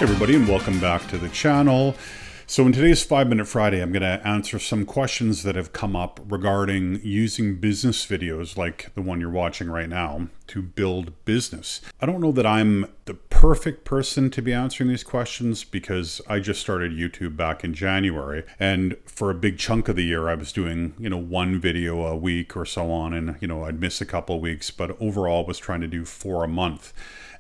Everybody, and welcome back to the channel. So in today's 5-Minute Friday, I'm going to answer some questions that have come up regarding using business videos like the one you're watching right now to build business. I don't know that I'm the perfect person to be answering these questions because I just started YouTube back in January, and for a big chunk of the year I was doing, one video a week or so on, and I'd miss a couple of weeks, but overall was trying to do 4 a month.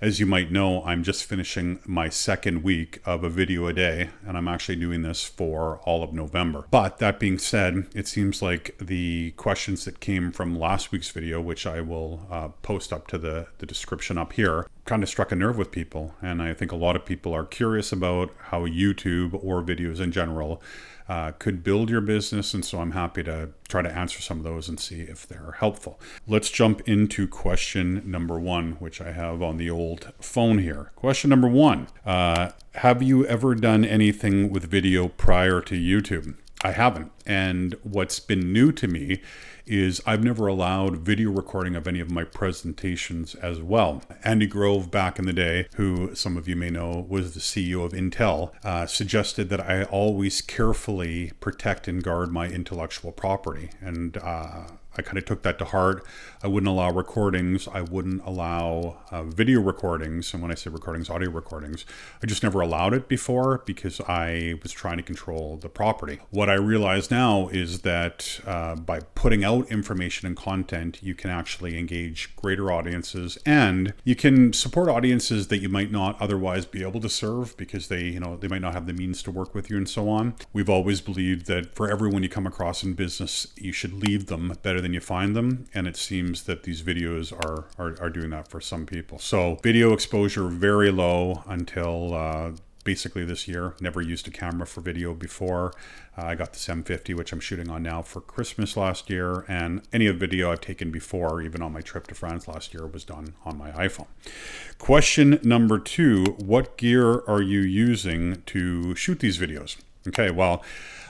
As you might know, I'm just finishing my second week of a video a day, and I'm actually doing this for all of November. But that being said, it seems like the questions that came from last week's video, which I will post up to the description up here, kind of struck a nerve with people. And I think a lot of people are curious about how YouTube or videos in general could build your business, and so I'm happy to try to answer some of those and see if they're helpful. Let's jump into question number 1, which I have on the old phone here. Question number 1, have you ever done anything with video prior to YouTube? I haven't, and what's been new to me is I've never allowed video recording of any of my presentations as well. Andy Grove, back in the day, who some of you may know was the CEO of Intel, suggested that I always carefully protect and guard my intellectual property. And I kind of took that to heart. I wouldn't allow recordings. I wouldn't allow video recordings. And when I say recordings, audio recordings, I just never allowed it before because I was trying to control the property. What I realize now is that by putting out information and content, you can actually engage greater audiences, and you can support audiences that you might not otherwise be able to serve because they might not have the means to work with you and so on. We've always believed that for everyone you come across in business, you should leave them better than you find them, and it seems that these videos are doing that for some people. So video exposure very low until basically this year. Never used a camera for video before. I got this M50, which I'm shooting on now, for Christmas last year, and any of the video I've taken before, even on my trip to France last year, was done on my iPhone. Question number 2, what gear are you using to shoot these videos? Okay, well,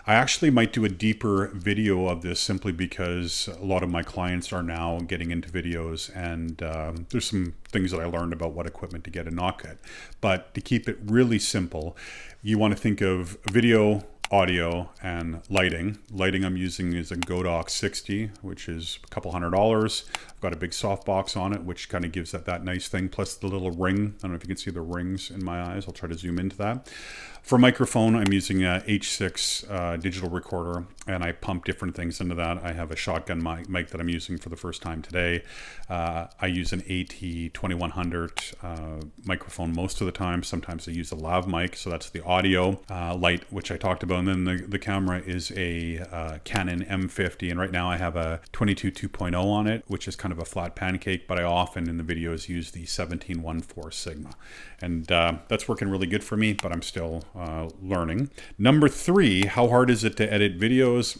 I actually might do a deeper video of this simply because a lot of my clients are now getting into videos, and there's some things that I learned about what equipment to get and not get. But to keep it really simple, you want to think of video, audio, and lighting. Lighting I'm using is a Godox 60, which is a couple $100. I've got a big softbox on it, which kind of gives that nice thing, plus the little ring. I don't know if you can see the rings in my eyes. I'll try to zoom into that. For microphone, I'm using a H6 digital recorder, and I pump different things into that. I have a shotgun mic that I'm using for the first time today. I use an AT2100 microphone most of the time. Sometimes I use a lav mic, so that's the audio. Light, which I talked about, and then the camera is a Canon M50, and right now I have a 22 2.0 on it, which is kind of a flat pancake, but I often in the videos use the 17-1.4 Sigma, and that's working really good for me, but I'm still learning. Number 3, how hard is it to edit videos?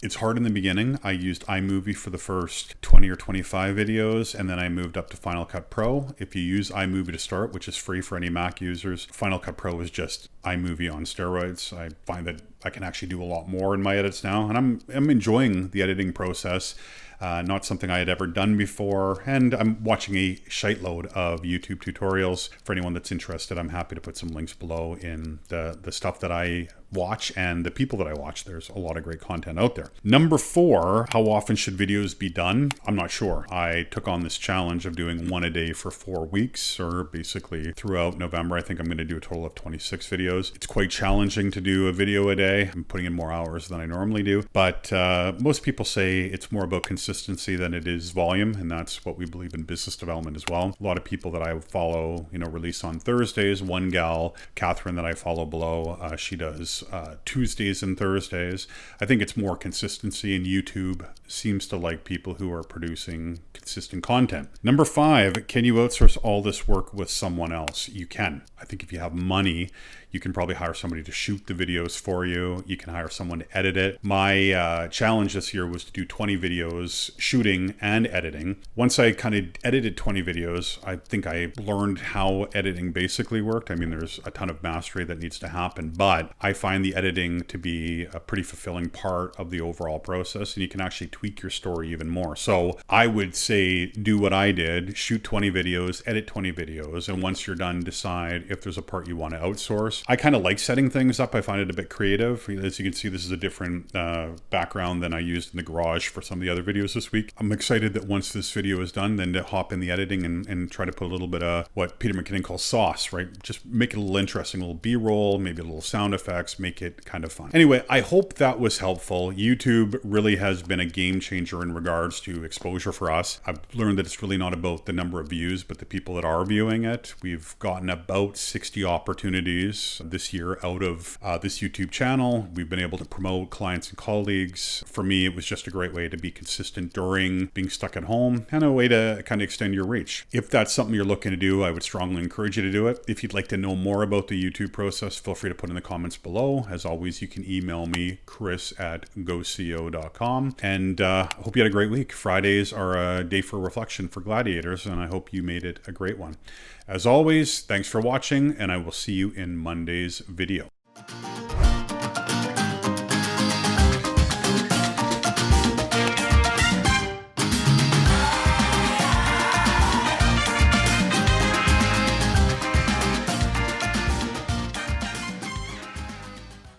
It's hard in the beginning. I used iMovie for the first 20 or 25 videos, and then I moved up to Final Cut Pro. If you use iMovie to start, which is free for any Mac users, Final Cut Pro is just iMovie on steroids. I find that I can actually do a lot more in my edits now, and I'm enjoying the editing process. Not something I had ever done before, and I'm watching a shite-load of YouTube tutorials. For anyone that's interested, I'm happy to put some links below in the stuff that I watch and the people that I watch. There's a lot of great content out there. Number 4, how often should videos be done? I'm not sure. I took on this challenge of doing 1 a day for 4 weeks, or basically throughout November. I think I'm going to do a total of 26 videos. It's quite challenging to do a video a day. I'm putting in more hours than I normally do, but most people say it's more about consistency than it is volume, and that's what we believe in business development as well. A lot of people that I follow, release on Thursdays. One gal, Catherine, that I follow below, she does Tuesdays and Thursdays. I think it's more consistency, and YouTube seems to like people who are producing consistent content. Number 5, can you outsource all this work with someone else? You can. I think if you have money, you can probably hire somebody to shoot the videos for you. You can hire someone to edit it. My challenge this year was to do 20 videos was shooting and editing. Once I kind of edited 20 videos, I think I learned how editing basically worked. I mean, there's a ton of mastery that needs to happen, but I find the editing to be a pretty fulfilling part of the overall process, and you can actually tweak your story even more. So I would say do what I did, shoot 20 videos, edit 20 videos, and once you're done, decide if there's a part you want to outsource. I kind of like setting things up. I find it a bit creative. As you can see, this is a different background than I used in the garage for some of the other videos this week. I'm excited that once this video is done, then to hop in the editing and try to put a little bit of what Peter McKinnon calls sauce, right? Just make it a little interesting, a little B-roll, maybe a little sound effects, make it kind of fun. Anyway, I hope that was helpful. YouTube really has been a game changer in regards to exposure for us. I've learned that it's really not about the number of views, but the people that are viewing it. We've gotten about 60 opportunities this year out of this YouTube channel. We've been able to promote clients and colleagues. For me, it was just a great way to be consistent during being stuck at home and a way to kind of extend your reach. If that's something you're looking to do, I would strongly encourage you to do it. If you'd like to know more about the YouTube process, feel free to put in the comments below. As always, you can email me, chris@goco.com. And I hope you had a great week. Fridays are a day for reflection for gladiators, and I hope you made it a great one. As always, thanks for watching, and I will see you in Monday's video.